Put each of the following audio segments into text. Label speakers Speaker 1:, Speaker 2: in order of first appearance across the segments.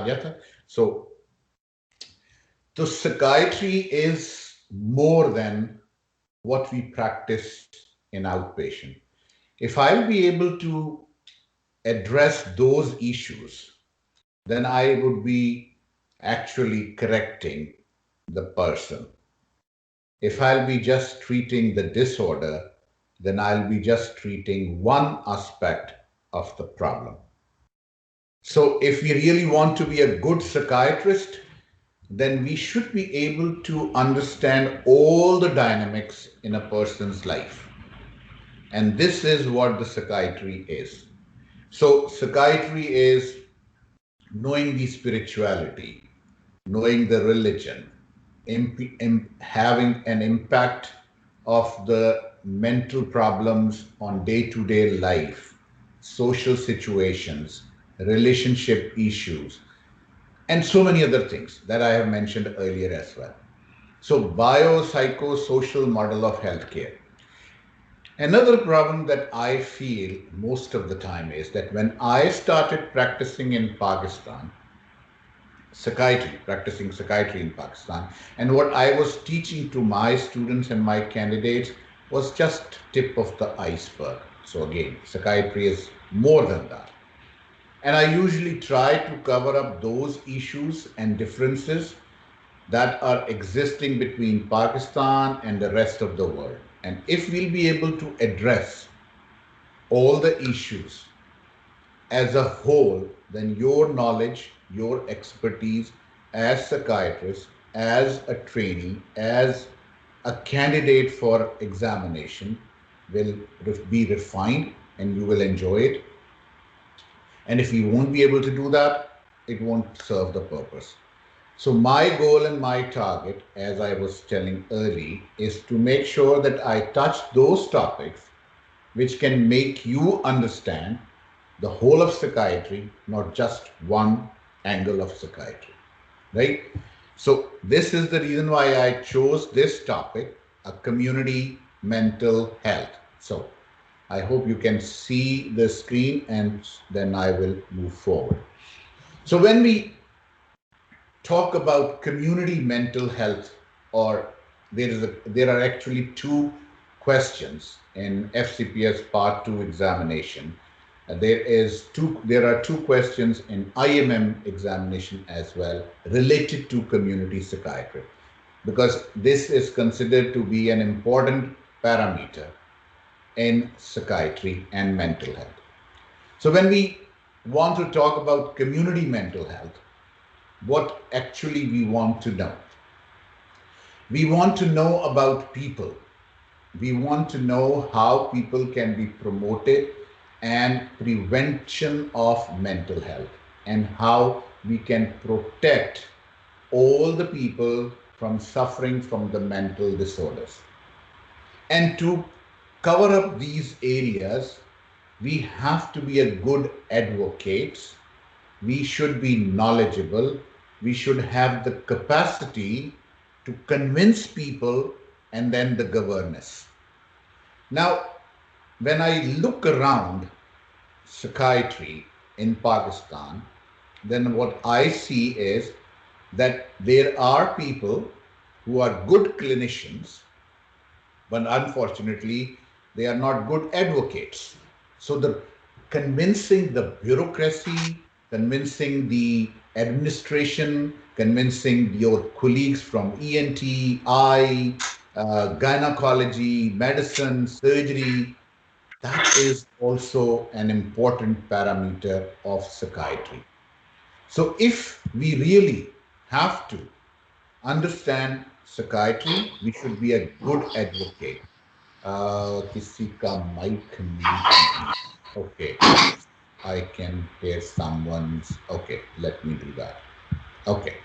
Speaker 1: गया था. So psychiatry is more than what we practice in outpatient. If I'll be able to address those issues, then I would be actually correcting the person. If I'll be just treating the disorder, then I'll be just treating one aspect of the problem. So, if we really want to be a good psychiatrist, then we should be able to understand all the dynamics in a person's life. And this is what the psychiatry is. So, psychiatry is knowing the spirituality, knowing the religion, having an impact of the mental problems on day to day life, social situations, relationship issues, and so many other things that I have mentioned earlier as well. So, biopsychosocial model of healthcare. Another problem that I feel most of the time is that when I started practicing in Pakistan, practicing psychiatry in Pakistan, and what I was teaching to my students and my candidates was just tip of the iceberg. So again, psychiatry is more than that. And I usually try to cover up those issues and differences that are existing between Pakistan and the rest of the world. And if we'll be able to address all the issues as a whole, then your knowledge, your expertise as psychiatrist, as a trainee, as a candidate for examination will be refined and you will enjoy it. And if you won't be able to do that, it won't serve the purpose. So my goal and my target, as I was telling early, is to make sure that I touch those topics which can make you understand the whole of psychiatry, not just one angle of psychiatry, right? So this is the reason why I chose this topic, a community mental health. So I hope you can see the screen and then I will move forward. So when we talk about community mental health, or there are actually two questions in FCPS Part 2 examination. There are two questions in IMM examination as well related to community psychiatry, because this is considered to be an important parameter in psychiatry and mental health. So when we want to talk about community mental health, what actually we want to know? We want to know about people. We want to know how people can be promoted and prevention of mental health, and how we can protect all the people from suffering from the mental disorders. And to cover up these areas, we have to be a good advocates. We should be knowledgeable. We should have the capacity to convince people and then the governance. Now, when I look around psychiatry in Pakistan, then what I see is that there are people who are good clinicians, but unfortunately, they are not good advocates. So the convincing the bureaucracy, convincing the administration, convincing your colleagues from ENT, eye, gynecology, medicine, surgery, that is also an important parameter of psychiatry. So if we really have to understand psychiatry, we should be a good advocate. किसी का mic mute. Okay, I can hear someone's. Okay, let me do that. Okay,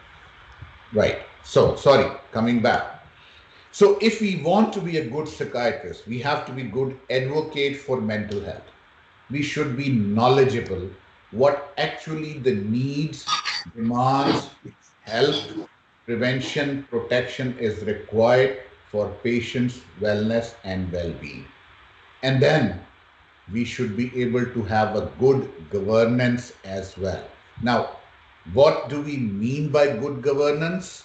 Speaker 1: right. So sorry, coming back. So if we want to be a good psychiatrist, we have to be good advocate for mental health. We should be knowledgeable what actually the needs, demands, help, prevention, protection is required for patients' wellness and well-being. And then we should be able to have a good governance as well. Now, What do we mean by good governance?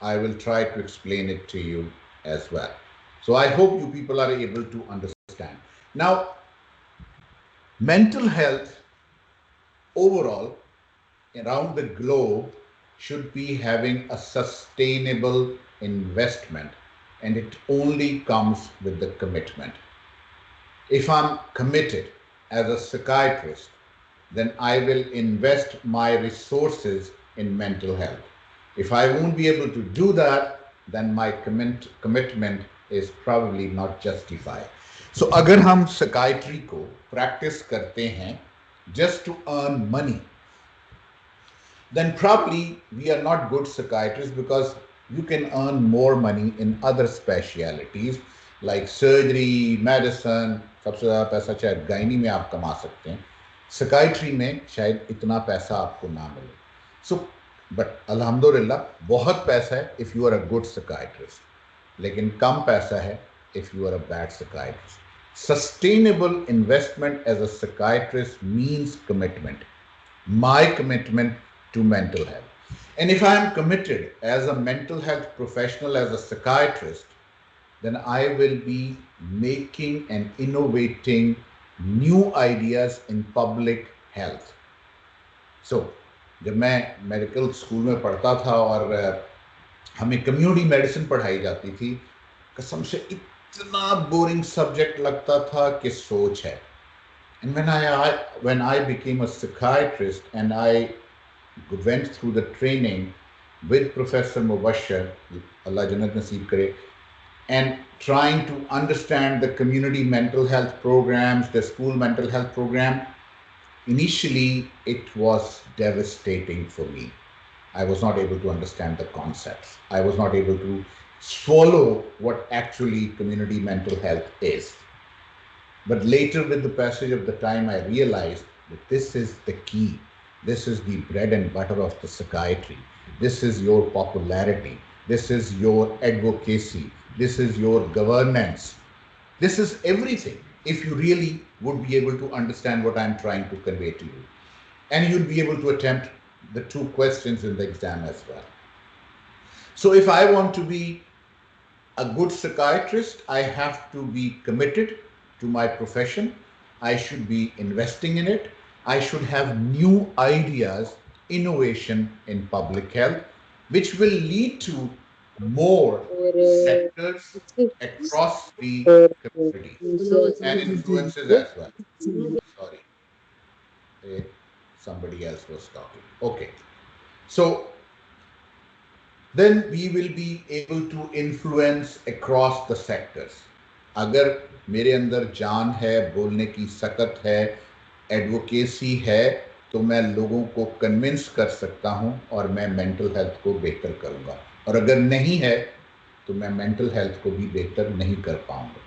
Speaker 1: I will try to explain it to you as well. So I hope you people are able to understand. Now, mental health overall around the globe should be having a sustainable investment, and it only comes with the commitment. If I'm committed as a psychiatrist, then I will invest my resources in mental health. If I won't be able to do that, then my commitment is probably not justified. So अगर हम psychiatry को practice करते हैं just to earn money, then probably we are not good psychiatrists, because you can earn more money in other specialities like surgery, medicine. सबसे ज़्यादा पैसा शायद gynae में आप कमा सकते हैं, साइकाइट्री में शायद इतना पैसा आपको ना मिले. सो बट अल्हम्दुलिल्लाह बहुत पैसा है if you are a good psychiatrist, लेकिन कम पैसा है if you are a bad psychiatrist. Sustainable investment as a psychiatrist means commitment, my commitment to mental health. And if I am committed as a mental health professional, as a psychiatrist, then I will be making and innovating new ideas in public health. So, जब मैं medical school में पढ़ता था और हमें community medicine पढ़ाई जाती थी, कसम से इतना बोरिंग सब्जेक्ट लगता था कि सोच है. And when I became a psychiatrist and I went through the training with Professor Mubashir, Allah Jannat Naseeb Kare, and trying to understand the community mental health programs, the school mental health program, initially it was devastating for me. I was not able to understand the concepts. I was not able to swallow what actually community mental health is. But later, with the passage of the time, I realized that this is the key. This is the bread and butter of the psychiatry. This is your popularity. This is your advocacy. This is your governance. This is everything, if you really would be able to understand what I'm trying to convey to you. And you'll be able to attempt the 2 questions in the exam as well. So if I want to be a good psychiatrist, I have to be committed to my profession. I should be investing in it. I should have new ideas, innovation in public health, which will lead to more sectors across the community and influences as well. Sorry, somebody else was talking. Okay. So then we will be able to influence across the sectors. अगर मेरे अंदर जान है, बोलने की सकत है, advocacy है, तो मैं लोगों को कन्विंस कर सकता हूं और मैं मेंटल हेल्थ को बेहतर करूंगा. और अगर नहीं है तो मैं मेंटल हेल्थ को भी बेहतर नहीं कर पाऊंगा.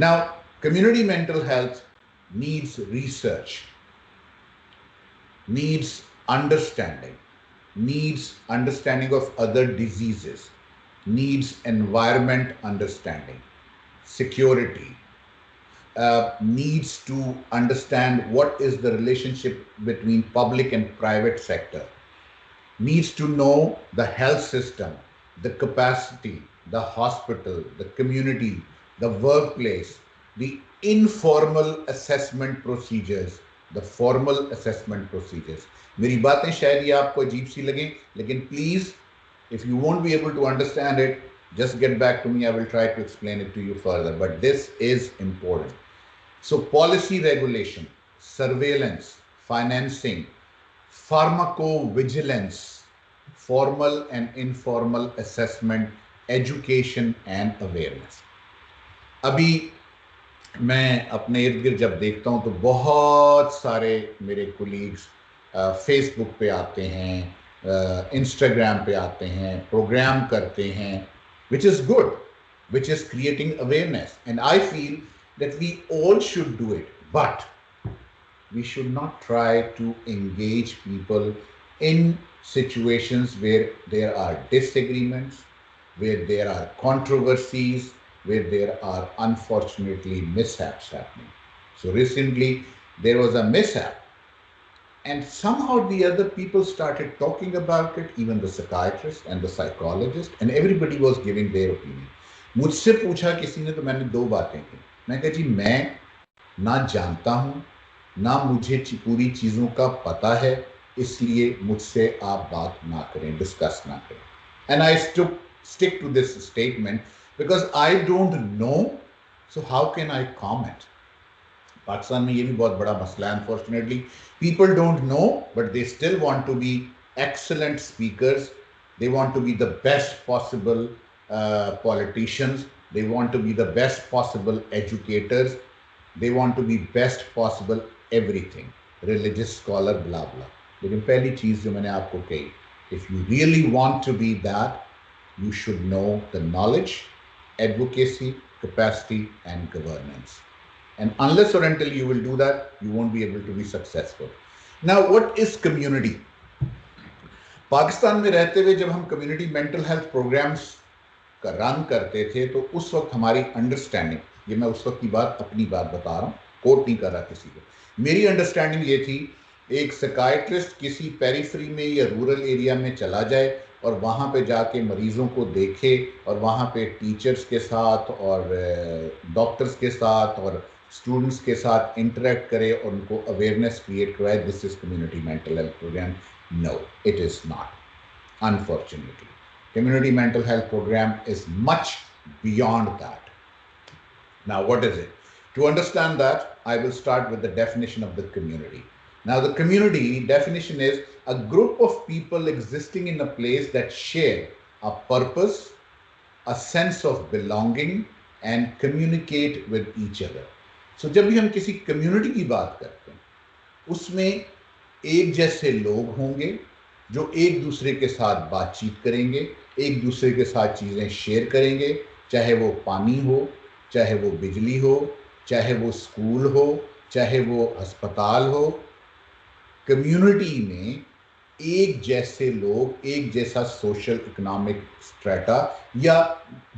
Speaker 1: Now community mental health needs research, needs understanding, needs understanding of other diseases, needs environment understanding, security, needs to understand what is the relationship between public and private sector, needs to know the health system, the capacity, the hospital, the community, the workplace, the informal assessment procedures, the formal assessment procedures. मेरी बातें शायद ये आपको अजीब सी लगें, लेकिन please if you won't be able to understand it, just get back to me. I will try to explain it to you further, but this is important. So policy regulation, surveillance, financing, pharmacovigilance, formal and informal assessment, education and awareness. अभी मैं अपने इर्द गिर्द जब देखता हूं तो बहुत सारे मेरे कोलीग्स फेसबुक पे आते हैं, इंस्टाग्राम पे आते हैं, प्रोग्राम करते हैं, which is good, which is creating awareness, and I feel that we all should do it, but we should not try to engage people in situations where there are disagreements, where there are controversies, where there are unfortunately mishaps happening. So recently there was a mishap And somehow the other people started talking about it, even the psychiatrist and the psychologist, and everybody was giving their opinion. मुझसे पूछा किसी ने तो मैंने दो बातें की. मैं कहा जी मैं ना जानता हूं ना मुझे पूरी चीजों का पता है, इसलिए मुझसे आप बात ना करें, डिस्कस ना करें. And I stick to this statement because I don't know, so how can I comment? Pakistan में ये भी बहुत बड़ा मसला है. Unfortunately people don't know but they still want to be excellent speakers. They want to be the best possible politicians. They want to be the best possible educators. They want to be best possible everything. Religious scholar, blah blah. लेकिन पहली चीज जो मैंने आपको कही, if you really want to be that, you should know the knowledge, advocacy, capacity, and governance. And unless or until you will do that, you won't be able to be successful. Now, what is community? Pakistan में रहते हुए जब हम community mental health programmes का run करते थे तो उस वक्त हमारी अंडरस्टैंडिंग, ये मैं उस वक्त की बात अपनी बात बता रहा हूँ, कोट नहीं कर रहा किसी को, मेरी अंडरस्टैंडिंग ये थी एक साइकियाट्रिस्ट किसी पेरिफेरी में या रूरल एरिया में चला जाए और वहाँ पे जाके मरीजों को देखे और वहाँ पे टीचर्स के साथ और डॉक्टर्स के साथ और स्टूडेंट्स के साथ इंटरेक्ट करे और उनको अवेयरनेस क्रिएट करवाए. This is community mental health program? No, it is not. Unfortunately, community mental health program is much beyond that. Now, what is it? To understand that, I will start with the definition of the community. Now, the community definition is a group of people existing in a place that share a purpose, a sense of belonging, and communicate with each other. So, जब भी हम किसी community की बात करते हैं, उसमें एक जैसे लोग होंगे जो एक दूसरे के साथ बातचीत करेंगे, एक दूसरे के साथ चीज़ें शेयर करेंगे, चाहे वो पानी हो, चाहे वो बिजली हो, चाहे वो स्कूल हो, चाहे वो अस्पताल हो. कम्युनिटी में एक जैसे लोग, एक जैसा सोशल इकोनॉमिक स्ट्रेटा या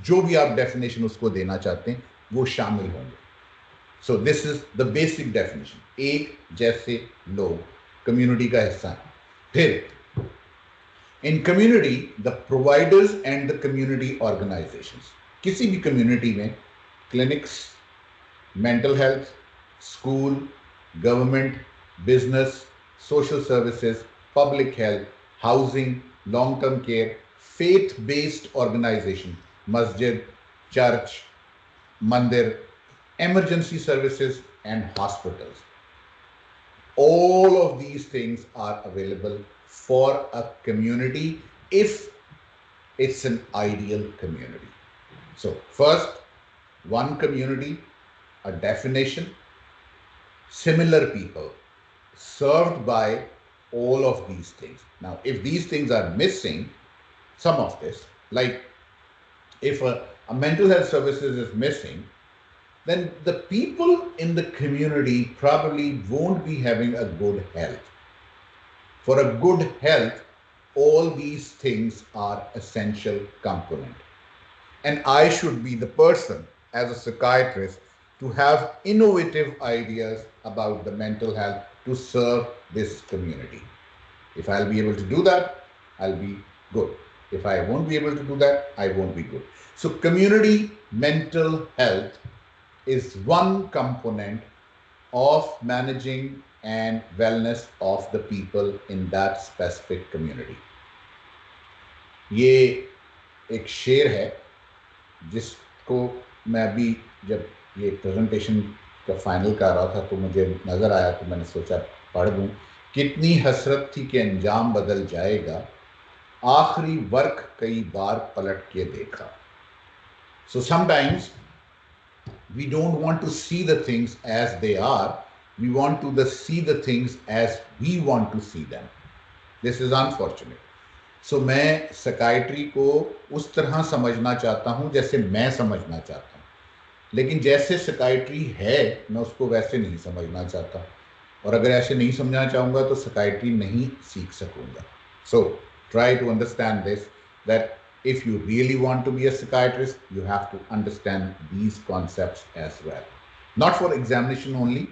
Speaker 1: जो भी आप डेफिनेशन उसको देना चाहते हैं वो शामिल होंगे. So this is the basic definition. एक जैसे लोग कम्युनिटी का हिस्सा है. फिर इन community the providers and the community organisations. किसी भी कम्युनिटी में clinics, mental health, school, government, business, social services, public health, housing, long-term care, faith-based organization, masjid, church, mandir, emergency services, and hospitals. All of these things are available for a community if it's an ideal community. So first, one community, a definition, similar people, served by all of these things. Now, if these things are missing, some of this, like if a mental health services is missing, then the people in the community probably won't be having a good health. For a good health, all these things are essential component. And I should be the person as a psychiatrist to have innovative ideas about the mental health to serve this community. If I'll be able to do that, I'll be good. If I won't be able to do that, I won't be good. So community mental health is one component of managing and wellness of the people in that specific community. ये एक शेर है जिसको मैं अभी जब ये presentation का फाइनल कर रहा था तो मुझे नज़र आया तो मैंने सोचा पढ़ दूं. कितनी हसरत थी कि अंजाम बदल जाएगा, आखिरी वर्क कई बार पलट के देखा. So sometimes we don't want to see the things as they are. We want to see the things as we want to see them. This is unfortunate. So मैं साइकियाट्री को उस तरह समझना चाहता हूं जैसे मैं समझना चाहता हूं, लेकिन जैसे साइकियाट्री है मैं उसको वैसे नहीं समझना चाहता, और अगर ऐसे नहीं समझना चाहूँगा तो साइकियाट्री नहीं सीख सकूँगा. So try to understand this, that if you really want to be a psychiatrist, you have to understand these concepts as well. Not for examination only,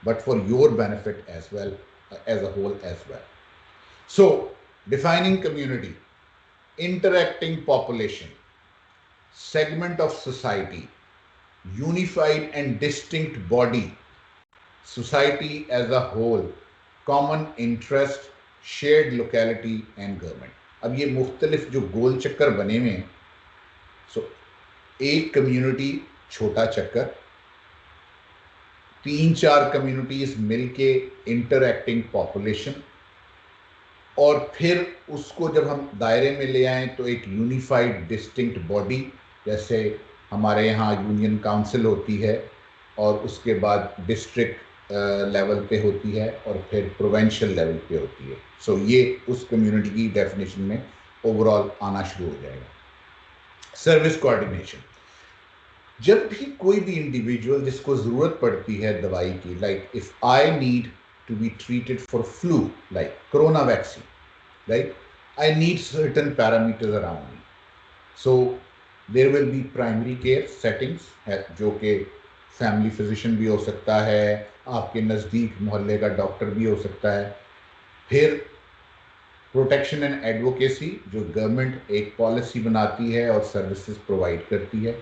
Speaker 1: but for your benefit as well. as a whole as well. So, defining community, interacting population, segment of society, unified and distinct body, society as a whole, common interest, shared locality and government. अब ये मुख्तलिफ जो गोल चक्कर बने हुए हैं, सो एक community छोटा चक्कर, 3-4 कम्युनिटीज मिलके इंटरएक्टिंग पॉपुलेशन, और फिर उसको जब हम दायरे में ले आए तो एक यूनिफाइड डिस्टिंक्ट बॉडी, जैसे हमारे यहाँ यूनियन काउंसिल होती है और उसके बाद डिस्ट्रिक्ट लेवल पे होती है और फिर प्रोविंशियल लेवल पे होती है. सो ये उस कम्युनिटी की डेफिनेशन में ओवरऑल आना शुरू हो जाएगा. सर्विस कोऑर्डिनेशन, जब भी कोई भी इंडिविजुअल जिसको ज़रूरत पड़ती है दवाई की, like if I need to be treated for flu, like corona vaccine, right? I need certain parameters around me. So there will be primary care settings, जो कि फैमिली फिजिशियन भी हो सकता है, आपके नज़दीक मोहल्ले का डॉक्टर भी हो सकता है. फिर प्रोटेक्शन एंड एडवोकेसी, जो गवर्नमेंट एक पॉलिसी बनाती है और सर्विसेज प्रोवाइड करती है.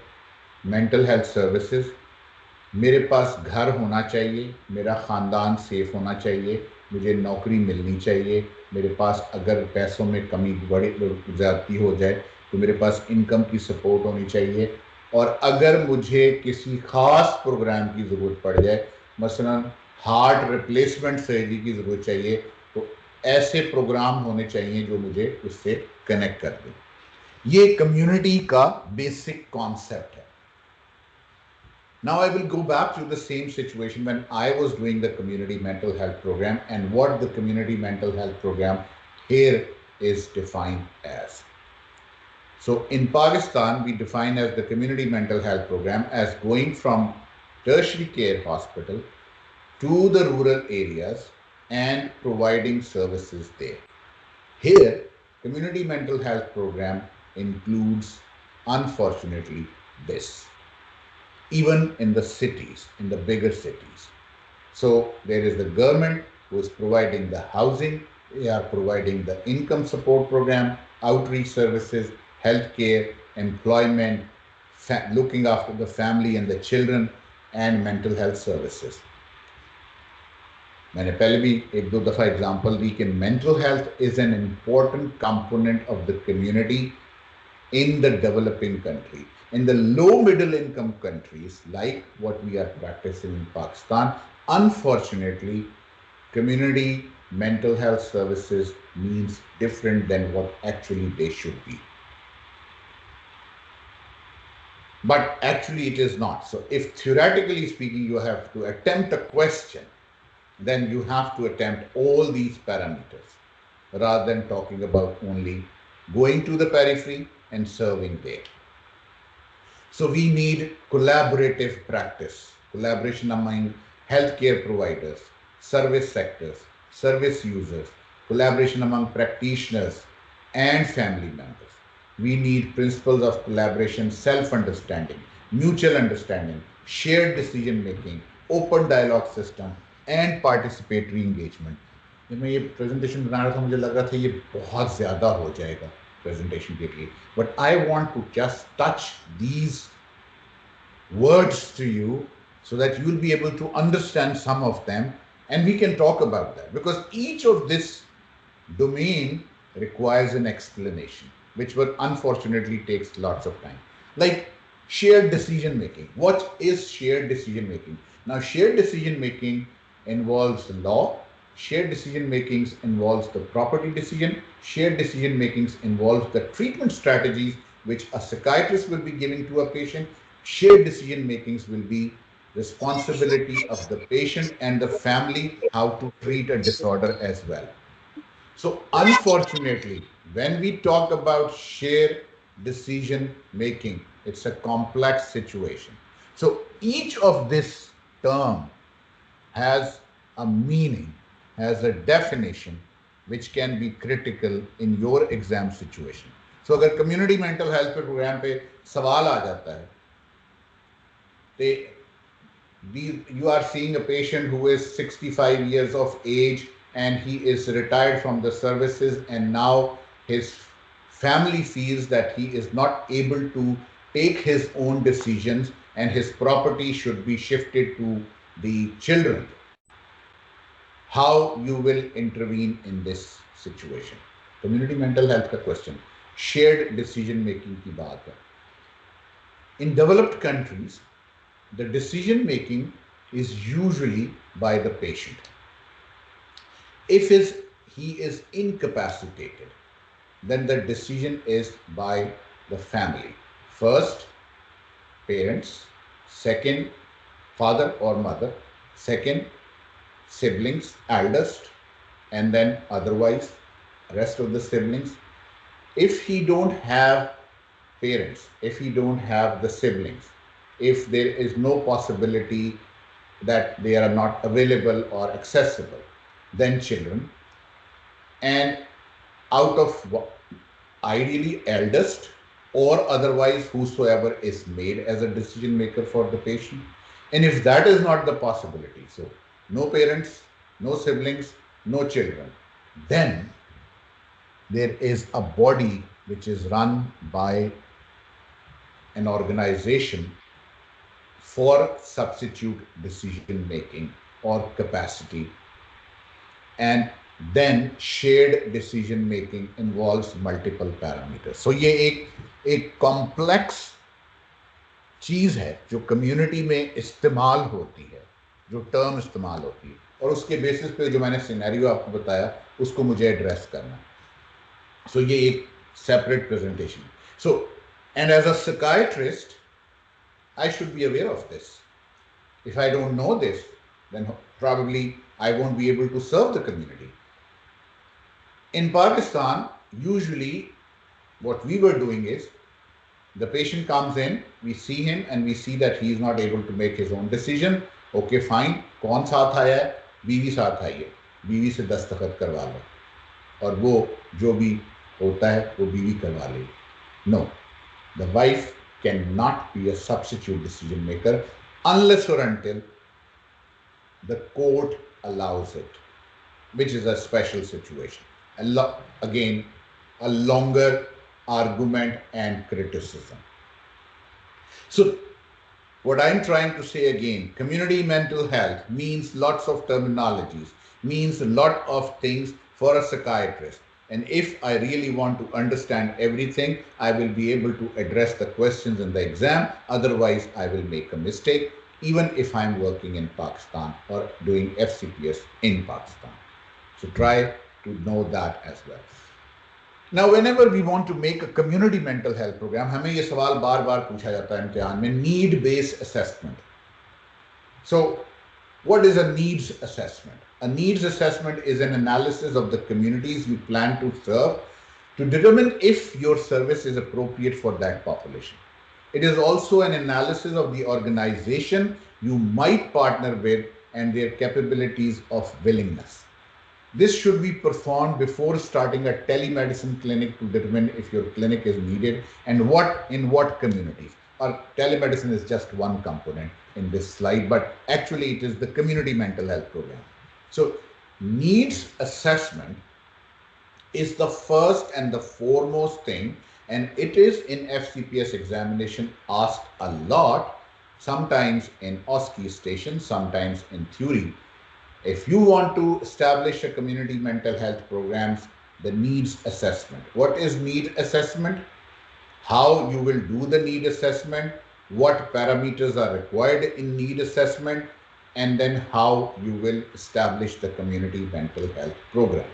Speaker 1: मेंटल हेल्थ सर्विसेज, मेरे पास घर होना चाहिए, मेरा ख़ानदान सेफ होना चाहिए, मुझे नौकरी मिलनी चाहिए, मेरे पास अगर पैसों में कमी बड़ी ज़्यादती हो जाए तो मेरे पास इनकम की सपोर्ट होनी चाहिए, और अगर मुझे किसी ख़ास प्रोग्राम की ज़रूरत पड़ जाए, मसलन हार्ट रिप्लेसमेंट सर्जरी की ज़रूरत चाहिए, तो ऐसे प्रोग्राम होने चाहिए जो मुझे उससे कनेक्ट कर दें. ये कम्युनिटी का बेसिक कॉन्सेप्ट है. Now I will go back to the same situation when I was doing the community mental health program and what the community mental health program here is defined as. So in Pakistan, we define as the community mental health program as going from tertiary care hospital to the rural areas and providing services there. Here, community mental health program includes, unfortunately, this. Even in the cities, in the bigger cities. So there is the government who is providing the housing, they are providing the income support program, outreach services, healthcare, employment, looking after the family and the children, and mental health services. मैंने पहले भी एक दो दफ़ा example दी कि mental health is an important component of the community in the developing country. In the low middle income countries, like what we are practicing in Pakistan, unfortunately, community mental health services means different than what actually they should be. But actually it is not. So if theoretically speaking, you have to attempt a question, then you have to attempt all these parameters rather than talking about only going to the periphery and serving there. So we need collaborative practice, collaboration among healthcare providers, service sectors, service users, collaboration among practitioners and family members. We need principles of collaboration, self-understanding, mutual understanding, shared decision-making, open dialogue system, and participatory engagement. जब मैं ये presentation बना रहा था मुझे लग रहा था ये बहुत ज़्यादा हो जाएगा presentation के लिए, but I want to just touch these words to you so that you will be able to understand some of them and we can talk about that, because each of this domain requires an explanation, which will unfortunately takes lots of time. Like shared decision making. What is shared decision making? Now shared decision making involves law. Shared decision makings involves the property decision. Shared decision makings involves the treatment strategies which a psychiatrist will be giving to a patient. Shared decision makings will be responsibility of the patient and the family how to treat a disorder as well. So unfortunately, when we talk about shared decision making, it's a complex situation. So each of this term has a meaning, has a definition which can be critical in your exam situation. So अगर community mental health पे program पे सवाल आ जाता है, you are seeing a patient who is 65 years of age and he is retired from the services, and now his family feels that he is not able to take his own decisions and his property should be shifted to the children. How you will intervene in this situation? Community mental health का question, shared decision making की बात है. In developed countries, the decision making is usually by the patient. If he is incapacitated, then the decision is by the family. First, parents. Second, father or mother. Second, siblings, eldest, and then otherwise, rest of the siblings. If he don't have parents, if he don't have the siblings, if there is no possibility that they are not available or accessible, then children. And out of ideally eldest or otherwise whosoever is made as a decision maker for the patient. And if that is not the possibility, so no parents, no siblings, no children, then there is a body which is run by an organization for substitute decision making or capacity. And then shared decision making involves multiple parameters. So ये एक complex चीज है जो community में इस्तेमाल होती है, जो टर्म इस्तेमाल होती है, और उसके बेसिस पे जो मैंने सिनेरियो आपको बताया उसको मुझे एड्रेस करना है. सो ये एक separate presentation. So and as a psychiatrist I should be aware of this. If I don't know this, then probably I won't be able to serve the community. In Pakistan, usually what we were doing is the patient comes in, we see him and we see that he is not able to make his own decision. Okay, fine. कौन साथ आया है? बीवी साथ आई है. बीवी से दस्तखत करवा लो और वो जो भी होता है वो बीवी करवा ले. No, the wife cannot be a substitute decision maker unless or until the court allows it, which is a special situation. Again, a longer argument and criticism. So what I'm trying to say again, community mental health means lots of terminologies, means a lot of things for a psychiatrist. And if I really want to understand everything, I will be able to address the questions in the exam. Otherwise, I will make a mistake, even if I'm working in Pakistan or doing FCPS in Pakistan. So try to know that as well. Now, whenever we want to make a community mental health program, हमें ये सवाल बार बार पूछा जाता है इम्तिहान में, need based assessment. So what is a needs assessment? A needs assessment is an analysis of the communities you plan to serve to determine if your service is appropriate for that population. It is also an analysis of the organization you might partner with and their capabilities of willingness. This should be performed before starting a telemedicine clinic to determine if your clinic is needed and in what communities. Or telemedicine is just one component in this slide, but actually it is the community mental health program. So needs assessment is the first and the foremost thing, and it is in FCPS examination asked a lot, sometimes in OSCE station, sometimes in theory. If you want to establish a community mental health programs, the needs assessment. What is need assessment? How you will do the need assessment, what parameters are required in need assessment, and then how you will establish the community mental health program.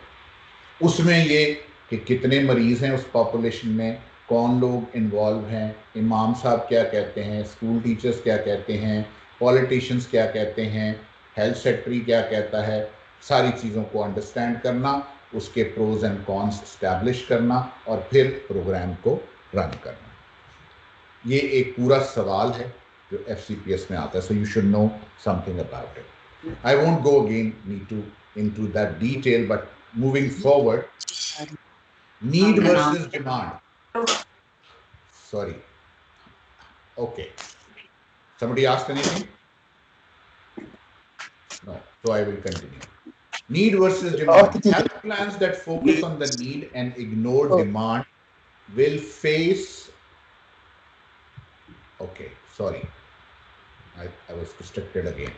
Speaker 1: उसमें ये कि कितने मरीज हैं उस population में, कौन लोग इन्वॉल्व हैं, इमाम साहब क्या कहते हैं, स्कूल टीचर्स क्या कहते हैं, पॉलिटिशियंस क्या कहते हैं, हेल्थ सेक्रेटरी क्या कहता है, सारी चीज़ों को अंडरस्टैंड करना, उसके प्रोज एंड कॉन्स एस्टैब्लिश करना और फिर प्रोग्राम को रन करना. ये एक पूरा सवाल है जो FCPS में आता है. So you should know something about it. I won't go again into that detail, but moving forward, need versus demand. Sorry. Okay. Somebody asked anything? No. So I will continue. Need versus demand. Health plans that focus on the need and ignore demand will face. Okay, sorry, I was distracted again.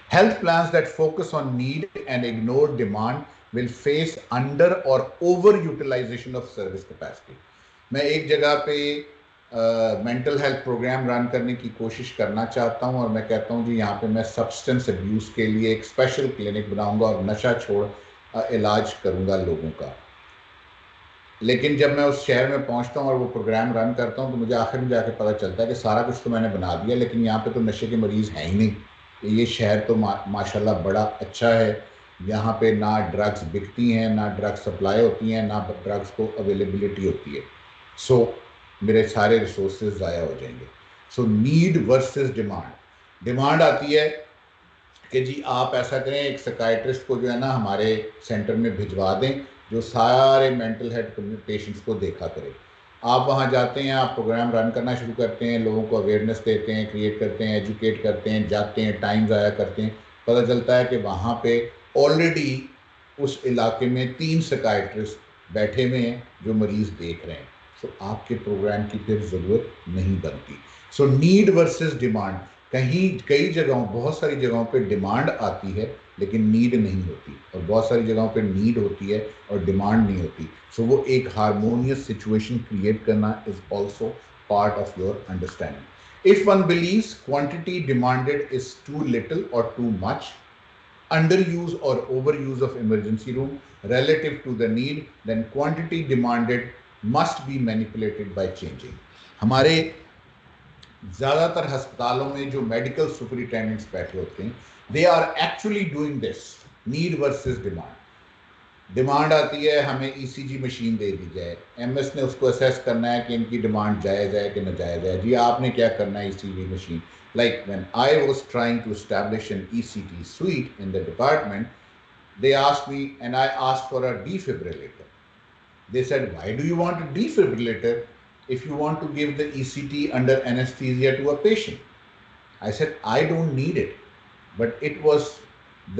Speaker 1: Health plans that focus on need and ignore demand will face under or over utilization of service capacity. मैं एक जगह पे mental health program run करने की कोशिश करना चाहता हूं और मैं कहता हूं जी यहाँ पे मैं सब्सटेंस अब्यूज़ के लिए एक स्पेशल क्लिनिक बनाऊंगा और नशा छोड़ इलाज करूंगा लोगों का। लेकिन जब मैं उस शहर में पहुंचता हूं और वो प्रोग्राम रन करता हूं तो मुझे आखिर में जाके पता चलता है कि सारा कुछ तो मैंने बना दिया, लेकिन यहाँ पे तो नशे के मरीज हैं ही नहीं। ये शहर तो माशाल्लाह बड़ा अच्छा है, यहाँ पे ना ड्रग्स बिकती हैं, ना ड्रग्स सप्लाई होती हैं, ना ड्रग्स को अवेलेबिलिटी होती है। सो मेरे सारे रिसोर्सेज ज़ाया हो जाएंगे। So need versus demand. Demand आती है कि जी आप ऐसा करें, एक साइकियाट्रिस्ट को जो है ना हमारे सेंटर में भिजवा दें जो सारे मेंटल हेल्थ पेशेंट्स को देखा करे। आप वहाँ जाते हैं, आप प्रोग्राम रन करना शुरू करते हैं, लोगों को अवेयरनेस देते हैं, क्रिएट करते हैं, एजुकेट करते हैं, जाते हैं, टाइम ज़ाया करते हैं, पता चलता है कि वहाँ पे ऑलरेडी उस इलाके में 3 साइकियाट्रिस्ट बैठे हुए हैं जो मरीज़ देख रहे हैं। सो आपके प्रोग्राम की फिर ज़रूरत नहीं बनती। So need versus demand. कई जगहों, बहुत सारी जगहों पे डिमांड आती है लेकिन नीड नहीं होती, और बहुत सारी जगहों पे नीड होती है और डिमांड नहीं होती। सो वो एक हार्मोनियस सिचुएशन क्रिएट करना is also part of your understanding. If one believes quantity demanded is too little और too much, underuse or overuse of emergency room relative to the need, then quantity demanded must be manipulated by changing. हमारे ज़्यादातर अस्पतालों में जो medical superintendents बैठे होते हैं, they are actually doing this need versus demand. Demand आती है हमें ईसीजी मशीन दे दी जाए, एमएस ने उसको असेस करना है कि इनकी डिमांड जायज़ है कि नाजायज़ है। जी आपने क्या करना है ECG machine? Like when I was trying to establish an ECT suite in the department, they asked me and I asked for a defibrillator. They said, why do you want a defibrillator if you want to give the ECT under anesthesia to a patient? I said, I don't need it. But it was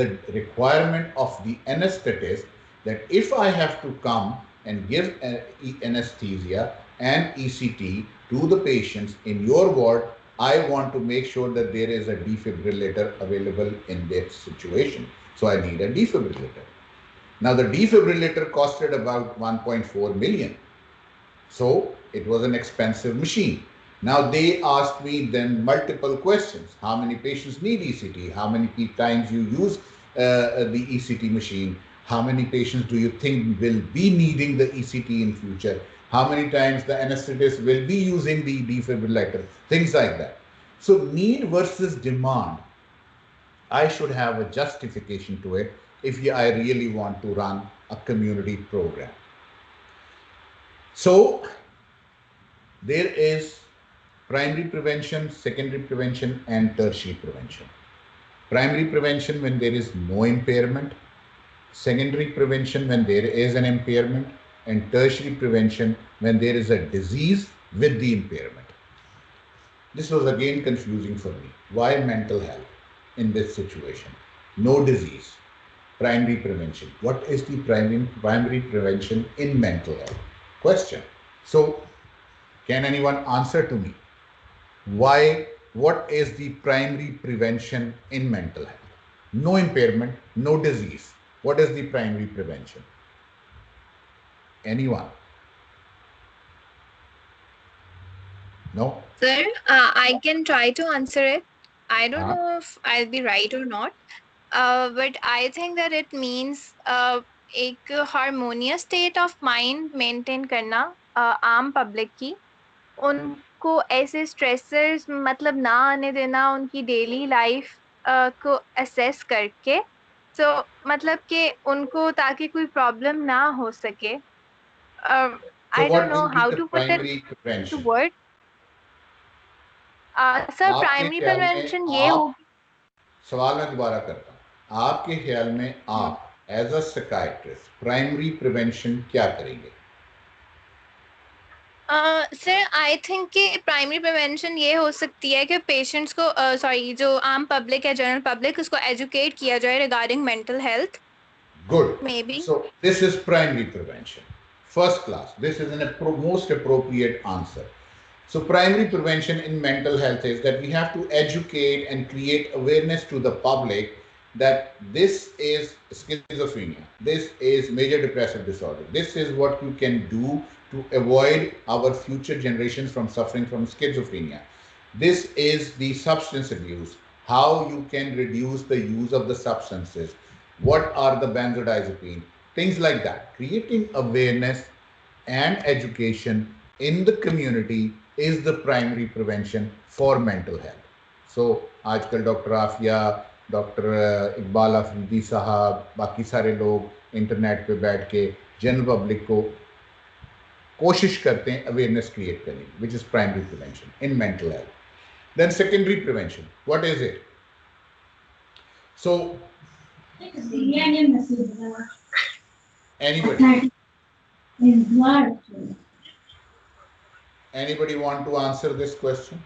Speaker 1: the requirement of the anesthetist that if I have to come and give anesthesia and ECT to the patients in your ward, I want to make sure that there is a defibrillator available in this situation. So I need a defibrillator. Now the defibrillator costed about 1.4 million. So it was an expensive machine. Now they asked me then multiple questions. How many patients need ECT? How many times you use the ECT machine? How many patients do you think will be needing the ECT in future? How many times the anesthetist will be using the defibrillator? Things like that. So need versus demand. I should have a justification to it if I really want to run a community program. So there is primary prevention, secondary prevention, and tertiary prevention. Primary prevention when there is no impairment, secondary prevention when there is an impairment, and tertiary prevention when there is a disease with the impairment. This was again confusing for me. Why mental health in this situation? No disease. Primary prevention. What is the primary prevention in mental health? Question. So, can anyone answer to me? What is the primary prevention in mental health? No impairment, no disease. What is the primary prevention? Anyone? No?
Speaker 2: Sir, I can try to answer it. I don't know if I'll be right or not, but I think that it means एक harmonious state of mind maintain करना आम public की, उनको ऐसे stressors मतलब ना आने देना उनकी डेली लाइफ को असेस करके, सो मतलब कि उनको ताकि कोई प्रॉब्लम ना हो सके।
Speaker 1: So
Speaker 2: I don't
Speaker 1: what
Speaker 2: know
Speaker 1: will be
Speaker 2: how
Speaker 1: the
Speaker 2: to put it
Speaker 1: primary
Speaker 2: to
Speaker 1: prevention?
Speaker 2: Word. Sir
Speaker 1: आपके
Speaker 2: प्राइमरी
Speaker 1: ख्याल में
Speaker 2: प्रिवेंशन ये
Speaker 1: आप,
Speaker 2: होगी।
Speaker 1: सवाल मैं दोबारा करता हूं, आपके ख्याल में आप as a psychiatrist primary prevention क्या करेंगे?
Speaker 2: सर आई थिंक कि प्राइमरी प्रिवेंशन ये हो सकती है कि पेशेंट्स को सॉरी जो आम पब्लिक है जनरल पब्लिक उसको एजुकेट किया जाए regarding mental health.
Speaker 1: Good.
Speaker 2: Maybe.
Speaker 1: So this is primary prevention. First class. This is an most appropriate answer. So primary prevention in mental health is that we have to educate and create awareness to the public that this is schizophrenia, this is major depressive disorder, this is what you can do to avoid our future generations from suffering from schizophrenia. This is the substance abuse, how you can reduce the use of the substances, what are the benzodiazepine, things like that. Creating awareness and education in the community is the primary prevention for mental health. So आजकल doctor Aafia, doctor Iqbal Afridi साहब, बाकी सारे लोग internet पे बैठ के general public को कोशिश करते हैं अवेयरनेस क्रिएट करने की, which is primary prevention in mental health. Then secondary prevention, what is it? So anybody anybody want to answer this question?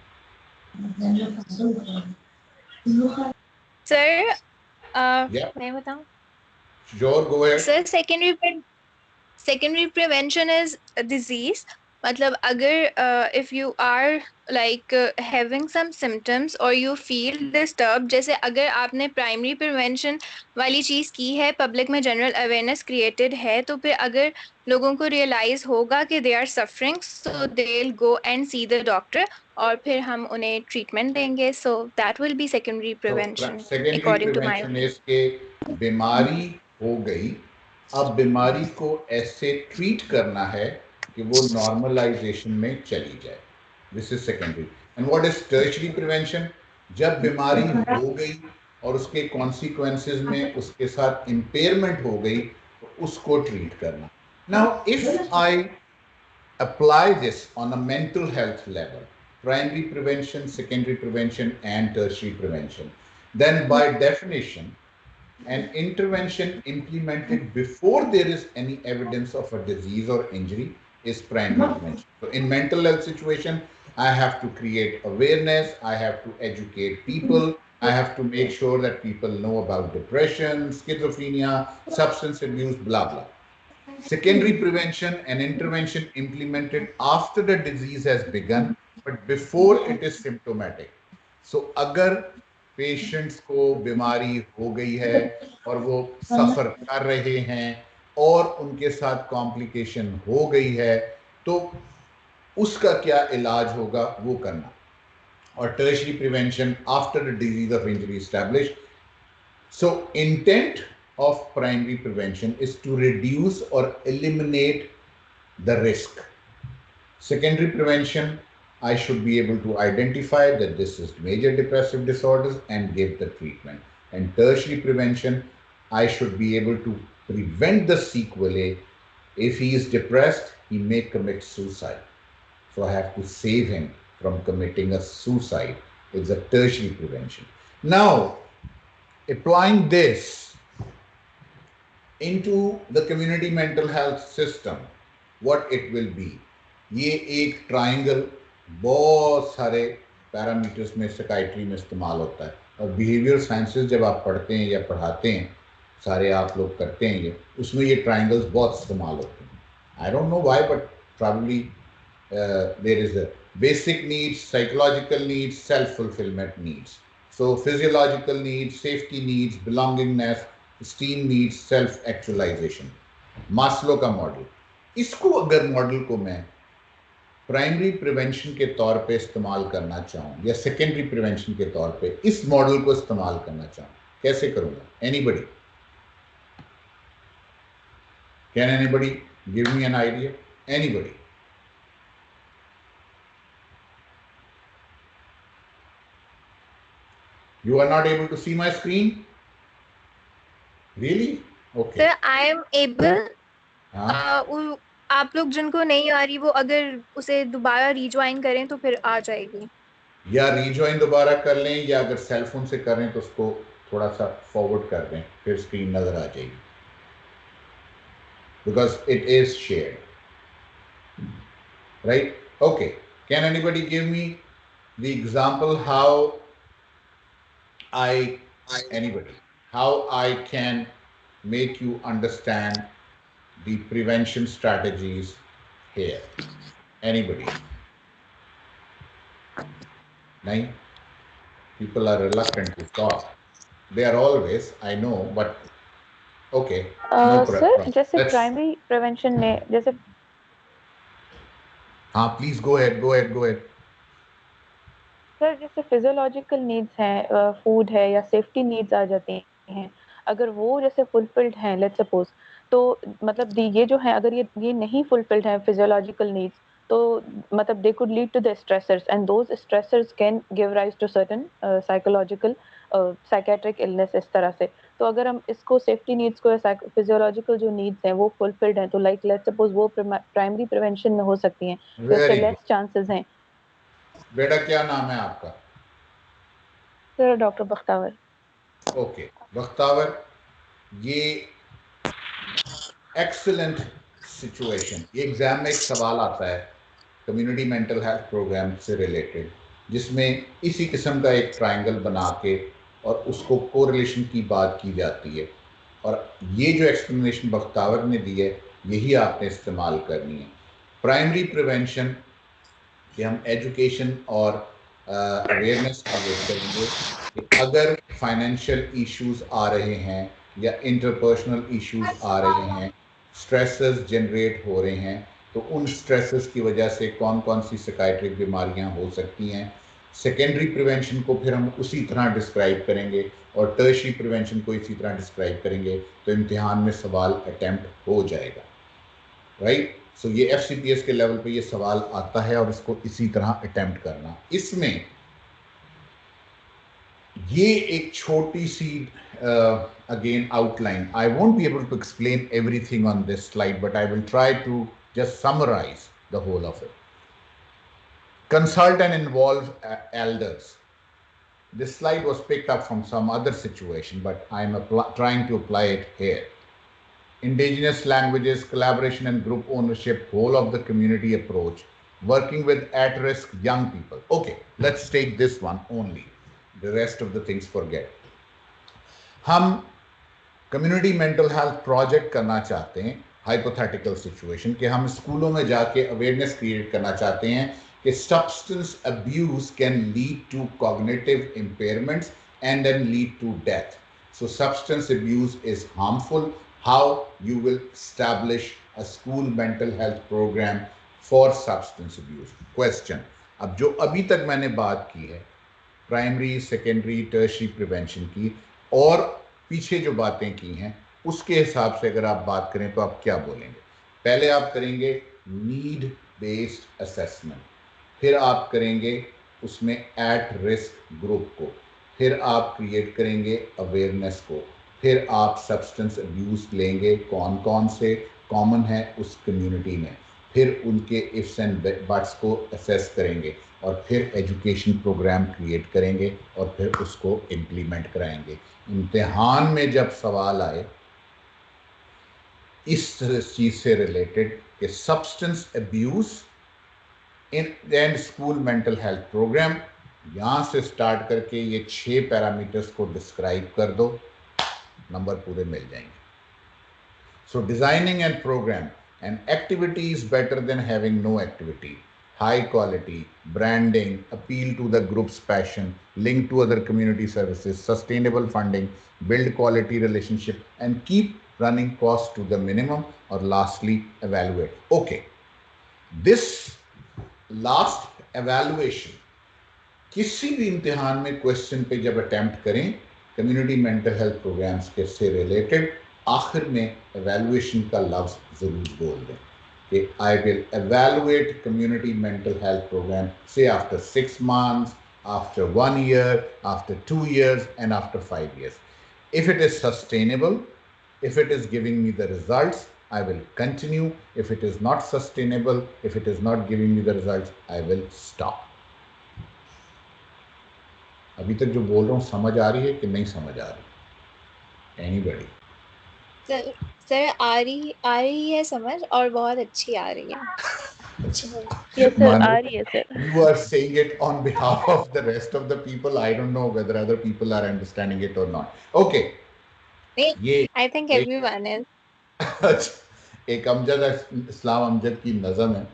Speaker 2: Sir,
Speaker 1: Yeah,
Speaker 2: मैं बताऊं?
Speaker 1: sure, go ahead.
Speaker 2: Sir, secondary prevention is a disease. मतलब अगर if you are like having some symptoms or you feel disturbed, जैसे अगर आपने primary prevention वाली चीज़ की है, public में general awareness created है, तो फिर अगर लोगों को realize होगा कि they are suffering, so they'll go and see the doctor और फिर हम उन्हें treatment देंगे. So that will be secondary prevention
Speaker 1: secondary
Speaker 2: according to my
Speaker 1: prevention
Speaker 2: opinion.
Speaker 1: Is के बीमारी हो गई, अब बीमारी को ऐसे ट्रीट करना है कि वो नॉर्मलाइजेशन में चली जाए. This is secondary. And what is tertiary prevention? जब बीमारी हो गई और उसके कॉन्सिक्वेंसेस में उसके साथ इम्पेयरमेंट हो गई तो उसको ट्रीट करना. Now if I apply this on a mental health level, primary prevention, secondary prevention, and tertiary prevention, then by definition, an intervention implemented before there is any evidence of a disease or injury is primary prevention. So in mental health situation, I have to create awareness, I have to educate people, I have to make sure that people know about depression, schizophrenia, substance abuse, blah blah. Secondary prevention, an intervention implemented after the disease has begun, but before it is symptomatic. So अगर patients को बीमारी हो गई है और वो सफर कर रहे हैं और उनके साथ कॉम्प्लिकेशन हो गई है, तो उसका क्या इलाज होगा वो करना. और tertiary prevention after the disease of injury established. So intent of primary prevention is to reduce or eliminate the risk. Secondary prevention, I should be able to identify that this is major depressive disorders and give the treatment. And tertiary prevention, I should be able to prevent the sequelae. If he is depressed, he may commit suicide. So I have to save him from committing a suicide. It's a tertiary prevention. Now, applying this into the community mental health system, what it will be. ये एक triangle बहुत सारे parameters में psychiatry में इस्तेमाल होता है, और बिहेवियर साइंसेस जब आप पढ़ते हैं या पढ़ाते हैं, सारे आप लोग करते हैं ये, उसमें ये ट्राइंगल्स बहुत इस्तेमाल होते हैं. I don't know why, but probably there is a basic needs, psychological needs, self fulfilment needs. So physiological needs, safety needs, belongingness, esteem needs, self actualisation, Maslow का मॉडल. इसको अगर मॉडल को मैं प्राइमरी प्रिवेंशन के तौर पे इस्तेमाल करना चाहूँ या सेकेंडरी प्रिवेंशन के तौर पे इस मॉडल को इस्तेमाल करना चाहूँ, कैसे करूँगा? Anybody can anybody give me an idea? Anybody? You are not able to see my screen? Really? Okay.
Speaker 2: Sir, I am able. आप लोग जिनको नहीं आ रही वो अगर उसे दोबारा रिज्वाइन करें तो फिर आ जाएगी.
Speaker 1: या रिज्वाइन दोबारा कर लें, या अगर सेल फोन से करें तो उसको थोड़ा सा फॉरवर्ड कर दें, फिर स्क्रीन नजर आ जाएगी. Because it is shared. Right? Okay. Can anybody give me the example how I can make you understand the prevention strategies here? Anybody? Nahin? People are reluctant to talk. They are always, I know, but okay, no
Speaker 3: sir
Speaker 1: problem.
Speaker 3: जैसे
Speaker 1: Let's,
Speaker 3: primary prevention में जैसे
Speaker 1: please go ahead, go ahead, go ahead.
Speaker 3: Sir जैसे physiological needs हैं, food है या safety needs आ जाती हैं, अगर वो जैसे फुलफिल्ड हैं लेट्स सपोज, तो मतलब ये जो है अगर ये नहीं फुलफिल्ड है फिजियोलॉजिकल नीड्स, तो मतलब they could lead to the stressors and those stressors can give rise to certain psychological psychiatric illness इस तरह से। तो अगर हम इसको सेफ्टी नीड्स को या फिजियोलॉजिकल जो नीड्स हैं वो फुलफिल्ड हैं, तो लाइक लेट्स सपोज वो प्राइमरी प्रिवेंशन में हो सकती हैं, तो इससे
Speaker 1: Very good.
Speaker 3: लेस चांसेस हैं।
Speaker 1: बेटा क्या नाम है आपका?
Speaker 3: Sir doctor Bakhtawar.
Speaker 1: Okay Bakhtawar, ये एक्सीलेंट सिचुएशन। ये एग्जाम में एक सवाल आता है कम्युनिटी मेंटल हेल्थ प्रोग्राम से रिलेटेड, जिसमें इसी किस्म का एक ट्रायंगल बना के और उसको कोरिलेशन की बात की जाती है, और ये जो एक्सप्लेनेशन बख्तावर ने दी है यही आपने इस्तेमाल करनी है। प्राइमरी प्रिवेंशन कि हम एजुकेशन और अवेयरनेस क्रिएट करेंगे कि अगर फाइनेंशियल इश्यूज आ रहे हैं या इंटरपर्सनल इश्यूज आ रहे हैं, स्ट्रेसेस जनरेट हो रहे हैं, तो उन स्ट्रेसेस की वजह से कौन कौन सी साइकाइट्रिक बीमारियां हो सकती हैं। सेकेंडरी प्रिवेंशन को फिर हम उसी तरह डिस्क्राइब करेंगे और टर्शरी प्रिवेंशन को इसी तरह डिस्क्राइब करेंगे, तो इम्तिहान में सवाल अटेम्प्ट हो जाएगा, राइट। सो ये FCPS के लेवल पे ये सवाल आता है और इसको इसी तरह अटेम्प्ट करना। इसमें ये एक छोटी सी again outline, I won't be able to explain everything on this slide, but I will try to just summarise the whole of it. Consult and involve elders. This slide was picked up from some other situation, but I'm trying to apply it here. Indigenous languages, collaboration and group ownership, whole of the community approach, working with at-risk young people. Okay, let's take this one only. The rest of the things forget. हम community mental health project करना चाहते हैं, hypothetical situation कि हम स्कूलों में जाके awareness create करना चाहते हैं कि substance abuse can lead to cognitive impairments and then lead to death. So substance abuse is harmful. How you will establish a school mental health program for substance abuse? Question. अब जो अभी तक मैंने बात की है प्राइमरी, सेकेंडरी, टर्शरी प्रिवेंशन की, और पीछे जो बातें की हैं उसके हिसाब से अगर आप बात करें तो आप क्या बोलेंगे? पहले आप करेंगे नीड बेस्ड असेसमेंट, फिर आप करेंगे उसमें एट रिस्क ग्रुप को, फिर आप क्रिएट करेंगे अवेयरनेस को, फिर आप सब्सटेंस अब्यूज लेंगे कौन कौन से कॉमन है उस कम्युनिटी में, फिर उनके इफ्स एंड बट्स को असेस करेंगे, और फिर एजुकेशन प्रोग्राम क्रिएट करेंगे और फिर उसको इम्प्लीमेंट कराएंगे। इम्तिहान में जब सवाल आए इस चीज से रिलेटेड कि substance abuse in and school mental health program, यहां से स्टार्ट करके ये 6 पैरामीटर्स को डिस्क्राइब कर दो, नंबर पूरे मिल जाएंगे। So designing and programme, an activity is better than having no activity. High quality, branding, appeal to the group's passion, link to other community services, sustainable funding, build quality relationship, and keep running costs to the minimum, or lastly, evaluate. Okay, this last evaluation किसी भी इम्तिहान में question पे जब attempt करें community mental health programmes के से related, आखिर में एवेल्युएशन का लफ्ज जरूर बोल दें कि I will evaluate community mental health program, say after 6 months, after 1 year, after 2 years, and after 5 years. If it is sustainable, if it is giving me the results, I will continue. If it is not sustainable, if it is not giving me the results, I will stop. अभी तक जो बोल रहा हूँ समझ आ रही है कि नहीं समझ आ रही? Anybody?
Speaker 2: सर आ रही है समझ, और बहुत अच्छी आ रही है।
Speaker 3: Yes sir, आ रही है sir.
Speaker 1: You are saying it on behalf of the rest of the people. I don't know whether other people are understanding it or not. Okay. ये
Speaker 2: I think
Speaker 1: एक
Speaker 2: everyone is.
Speaker 1: एक अमजद इस्लाम अमजद की नज़म है,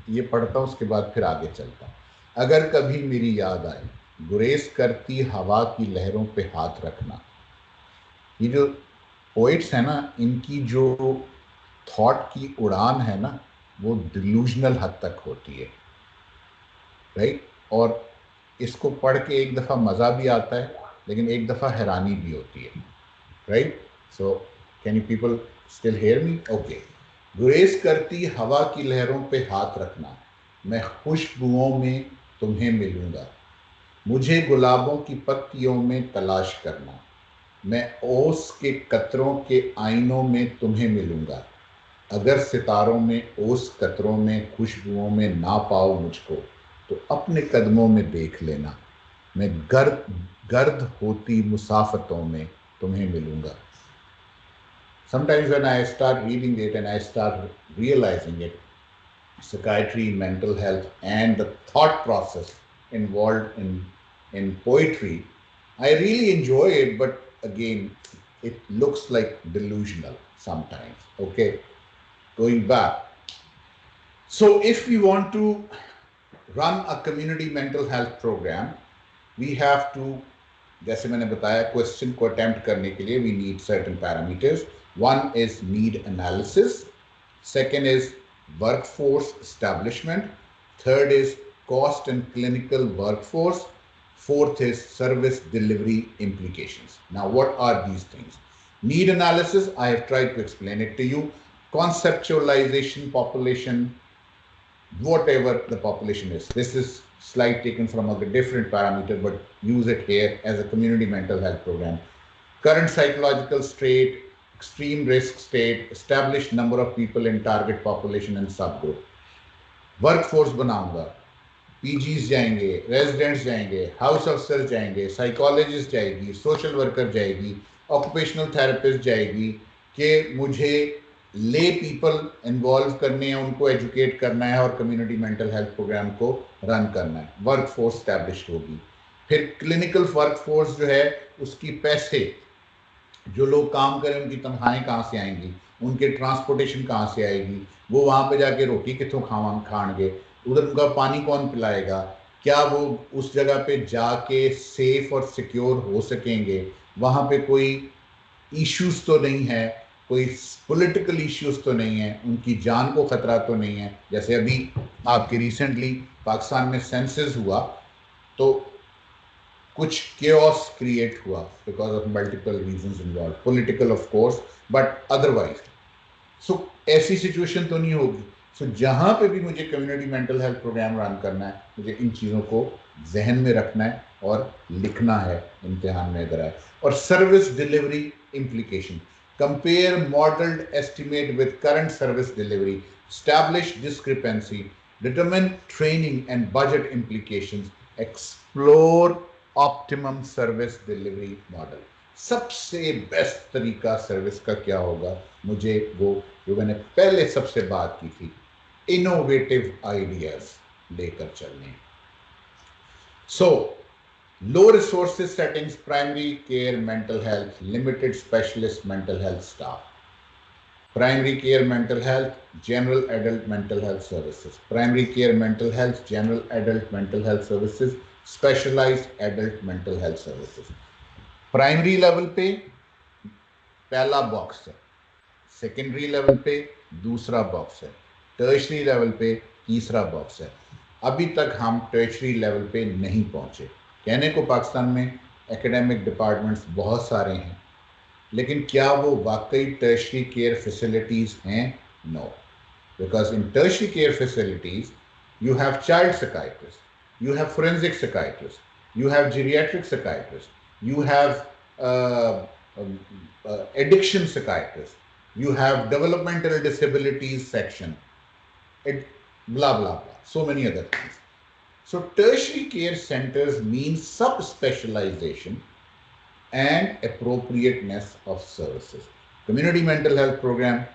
Speaker 1: ये पढ़ता हूँ उसके बाद फिर आगे चलता हूँ। अगर कभी मेरी याद आए, गुरेज करती हवा की लहरों पे हाथ रखना। ये जो पोइट्स है ना, इनकी जो थॉट की उड़ान है ना, वो डिल्यूजनल हद तक होती है, राइट। और इसको पढ़ के एक दफ़ा मज़ा भी आता है, लेकिन एक दफ़ा हैरानी भी होती है, right. So can you people still hear me? Okay. गुरेज करती हवा की लहरों पे हाथ रखना, मैं खुशबुओं में तुम्हें मिलूंगा। मुझे गुलाबों की पत्तियों में तलाश करना, मैं ओस के कतरों के आईनों में तुम्हें मिलूंगा। अगर सितारों में, ओस कतरों में, खुशबुओं में ना पाओ मुझको, तो अपने कदमों में देख लेना, मैं गर्द गर्द होती मुसाफतों में तुम्हें मिलूंगा। Sometimes when I start reading it and I start realizing it, psychiatry, mental health, and the thought process involved in poetry, I really enjoy it, but again, it looks like delusional sometimes. Okay, going back. So, if we want to run a community mental health program, we have to, जैसे मैंने बताया, question को attempt करने के लिए we need certain parameters. One is need analysis. Second is workforce establishment. Third is cost and clinical workforce. Fourth is service delivery implications. Now, what are these things? Need analysis, I have tried to explain it to you. Conceptualization, population, whatever the population is. This is slide taken from a different parameter, but use it here as a community mental health program. Current psychological state, extreme risk state, established number of people in target population and subgroup. Workforce बनाऊंगा, PGs जाएंगे, residents जाएंगे, house अफसर जाएंगे, psychologist जाएगी, social worker जाएगी, occupational therapist जाएगी, कि मुझे ले पीपल इन्वॉल्व करने हैं, उनको एजुकेट करना है और कम्युनिटी मेंटल हेल्थ प्रोग्राम को रन करना है। वर्कफोर्स स्टैब्लिश होगी। फिर क्लिनिकल वर्कफोर्स जो है, उसकी पैसे, जो लोग काम करें उनकी तनख्वाहें कहाँ से आएंगी, उनके ट्रांसपोर्टेशन कहाँ से आएगी, वो वहाँ पे जाके रोटी कितों खाएंगे, उधर उनका पानी कौन पिलाएगा, क्या वो उस जगह पे जाके सेफ और सिक्योर हो सकेंगे, वहाँ पे कोई इश्यूज तो नहीं है, कोई पॉलिटिकल इश्यूज तो नहीं है, उनकी जान को खतरा तो नहीं है। जैसे अभी आपके रिसेंटली पाकिस्तान में सेंसस हुआ, तो कुछ chaos क्रिएट हुआ because of multiple reasons involve, political of course, but otherwise. So ऐसी सिचुएशन तो नहीं होगी। सो जहां पे भी मुझे community mental health program run करना है, मुझे इन चीज़ों को जहन में रखना है और लिखना है इम्तिहान में अगर आए। और service delivery implication, compare modelled estimate with current service delivery, establish discrepancy, determine training and budget implications, explore optimum service delivery model. सबसे बेस्ट तरीका सर्विस का क्या होगा, मुझे वो जो मैंने पहले सबसे बात की थी, इनोवेटिव आइडियाज लेकर चलने। So low resources settings, primary care mental health, limited specialist mental health staff, primary care mental health, general adult mental health services, primary care mental health, general adult mental health services, specialized adult mental health services. Primary level पे पहला box है, secondary level पे दूसरा box है, tertiary level पे तीसरा box है। अभी तक हम टर्शरी लेवल पे नहीं पहुंचे। कहने को पाकिस्तान में एकेडमिक डिपार्टमेंट्स बहुत सारे हैं, लेकिन क्या वो वाकई टर्शरी केयर फैसिलिटीज हैं? No, because in tertiary care facilities you have child psychiatrists, you have forensic psychiatrists, you have geriatric psychiatrists, you have addiction psychiatrists, you have developmental disabilities section, it, blah blah blah, so many other things. So tertiary care centers means subspecialization and appropriateness of services. Community mental health program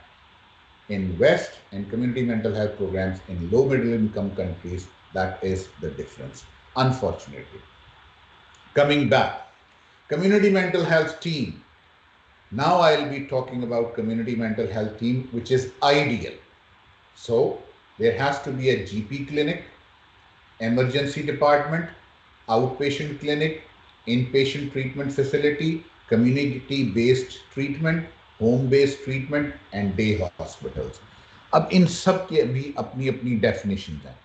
Speaker 1: in West and community mental health programs in low middle income countries, that is the difference, unfortunately. Coming back, community mental health team, Now I'll be talking about community mental health team, which is ideal. So there has to be a GP clinic, emergency department, outpatient clinic, inpatient treatment facility, community-based treatment, home-based treatment and day hospitals. अब इन सब के भी अपनी अपनी definition है.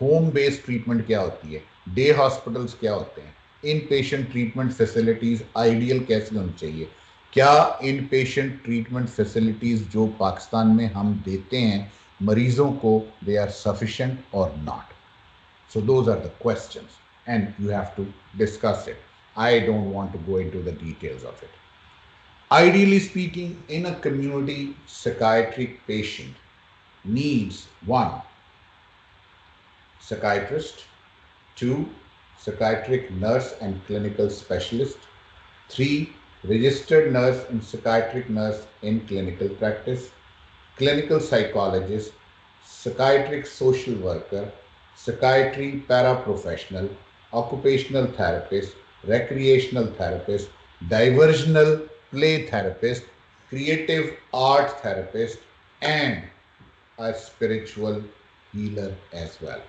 Speaker 1: Home based treatment क्या होती है, डे हॉस्पिटल्स क्या होते हैं, इन पेशेंट ट्रीटमेंट फैसिलिटीज आइडियल कैसी होनी चाहिए, क्या इन पेशेंट ट्रीटमेंट फैसिलिटीज जो पाकिस्तान में हम देते हैं मरीजों को, दे आर सफिशिएंट और not. So those are the questions and you have to discuss it. I don't want to go into the details of it. Ideally speaking, in a community, psychiatric patient needs 1. Psychiatrist, 2. Psychiatric nurse and clinical specialist, 3. Registered nurse and psychiatric nurse in clinical practice, clinical psychologist, psychiatric social worker, psychiatry paraprofessional, occupational therapist, recreational therapist, diversional play therapist, creative art therapist, and a spiritual healer as well.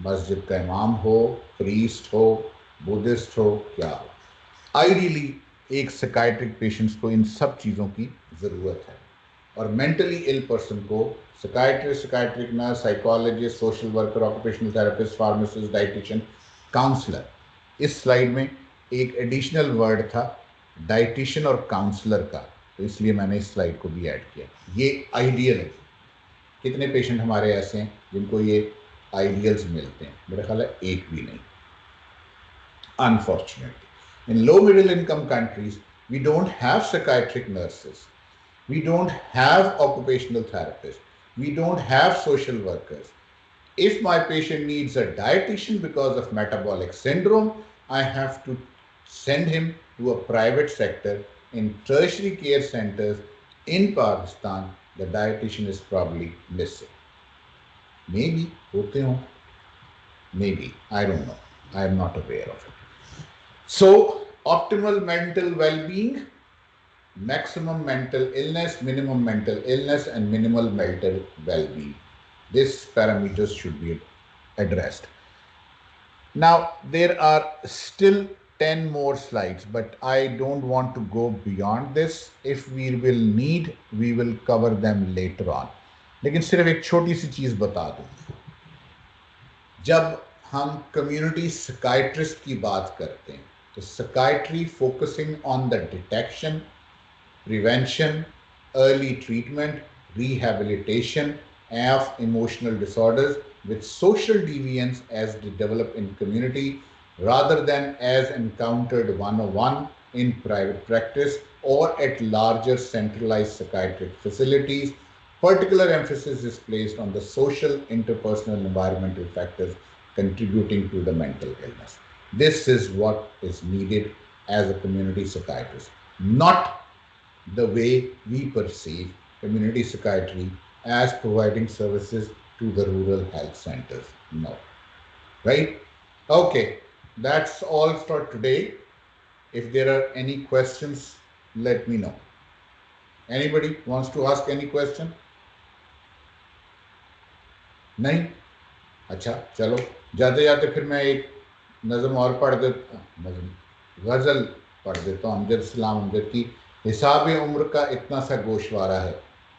Speaker 1: मस्जिद का इमाम हो, priest हो, Buddhist हो, क्या हो, ideally एक psychiatric patients को इन सब चीज़ों की ज़रूरत है. और मेंटली इल पर्सन को psychiatrist, psychiatric nurse, psychologist, social worker, occupational therapist, pharmacist, dietitian, counsellor. इस स्लाइड में एक एडिशनल वर्ड था डाइटिशियन और काउंसलर का, तो इसलिए मैंने इस स्लाइड को भी ऐड किया. ये आइडियल है. कितने पेशेंट हमारे ऐसे हैं जिनको ये आइडियल्स मिलते हैं? मेरा ख्याल है एक भी नहीं. Unfortunately, in low middle income countries, we don't have psychiatric nurses, we don't have occupational therapists, we don't have social workers. If my patient needs a dietitian because of metabolic syndrome, I have to send him to a private sector. In tertiary care centers in Pakistan, the dietitian is probably missing. Maybe होते हो, maybe, I don't know, I am not aware of it. So optimal mental well-being, maximum mental illness, minimum mental illness, and minimal mental well-being. These parameters should be addressed. Now there are still 10 more slides, but I don't want to go beyond this. If we will need, we will cover them later on. लेकिन सिर्फ एक छोटी सी चीज बता दूं, जब हम community psychiatrist की बात करते हैं तो psychiatry focusing on the detection, prevention, early treatment, rehabilitation of emotional disorders with social deviance as they develop in community rather than as encountered one-on-one in private practice or at larger centralized psychiatric facilities. Particular emphasis is placed on the social, interpersonal, and environmental factors contributing to the mental illness. This is what is needed as a community psychiatrist, not the way we perceive community psychiatry as providing services to the rural health centers. No. Right? Okay, that's all for today. If there are any questions, let me know. Anybody wants to ask any question? नहीं? अच्छा, चलो जाते जाते फिर मैं एक नज़म और पढ़ देता, गज़ल पढ़ देता हूँ अमजद सलाम अमजद की. हिसाब उम्र का इतना सा गोशवारा है,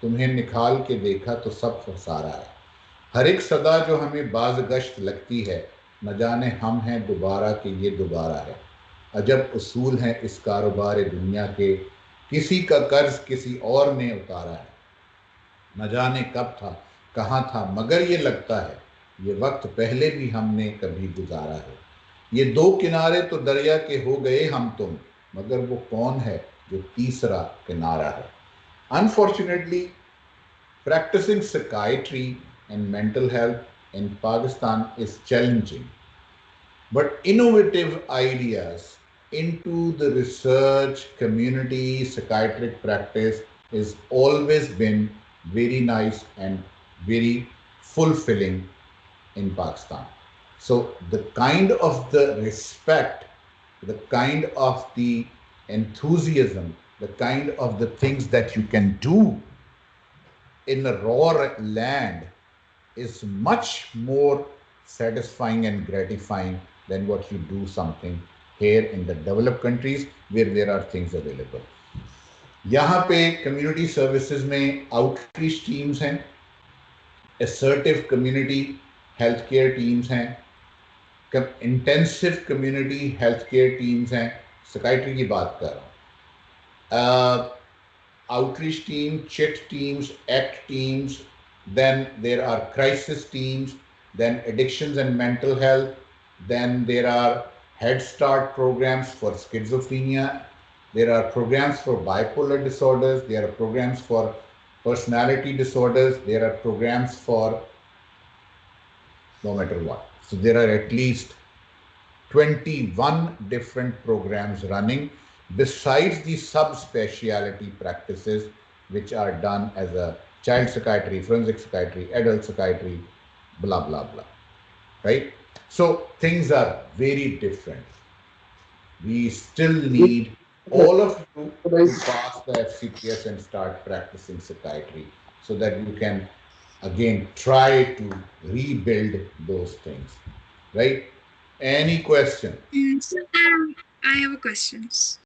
Speaker 1: तुम्हें निकाल के देखा तो सब फसारा है. हर एक सदा जो हमें बाज गश्त लगती है, न जाने हम हैं दोबारा कि ये दोबारा है. अजब उसूल हैं इस कारोबार दुनिया के, किसी का कर्ज किसी और ने उतारा है. न जाने कब था कहाँ था, मगर ये लगता है ये वक्त पहले भी हमने कभी गुजारा है. ये दो किनारे तो दरिया के हो गए हम तुम, मगर वो कौन है जो तीसरा किनारा है. Unfortunately, practicing psychiatry and mental health in Pakistan is challenging, but innovative ideas into the research community psychiatric practice is always been very nice and very fulfilling in Pakistan. So the kind of the respect, the kind of the enthusiasm the kind of the things that you can do in a raw land is much more satisfying and gratifying than what you do something here in the developed countries where there are things available. यहाँ पे community services में outreach teams हैं, assertive community healthcare teams हैं, intensive community healthcare teams हैं, psychiatry की बात कर रहा हूँ, outreach team, CHIT teams, ACT teams, then there are crisis teams, then addictions and mental health, then there are Head Start programs for schizophrenia, there are programs for bipolar disorders, there are programs for personality disorders, there are programs for no matter what. So there are at least 21 different programs running besides the subspecialty practices which are done as a child psychiatry, forensic psychiatry, adult psychiatry, blah, blah, blah, right? So things are very different. We still need all of you to pass the FCPS and start practicing psychiatry so that you can again try to rebuild those things, right? Any question?
Speaker 2: So, I have a question.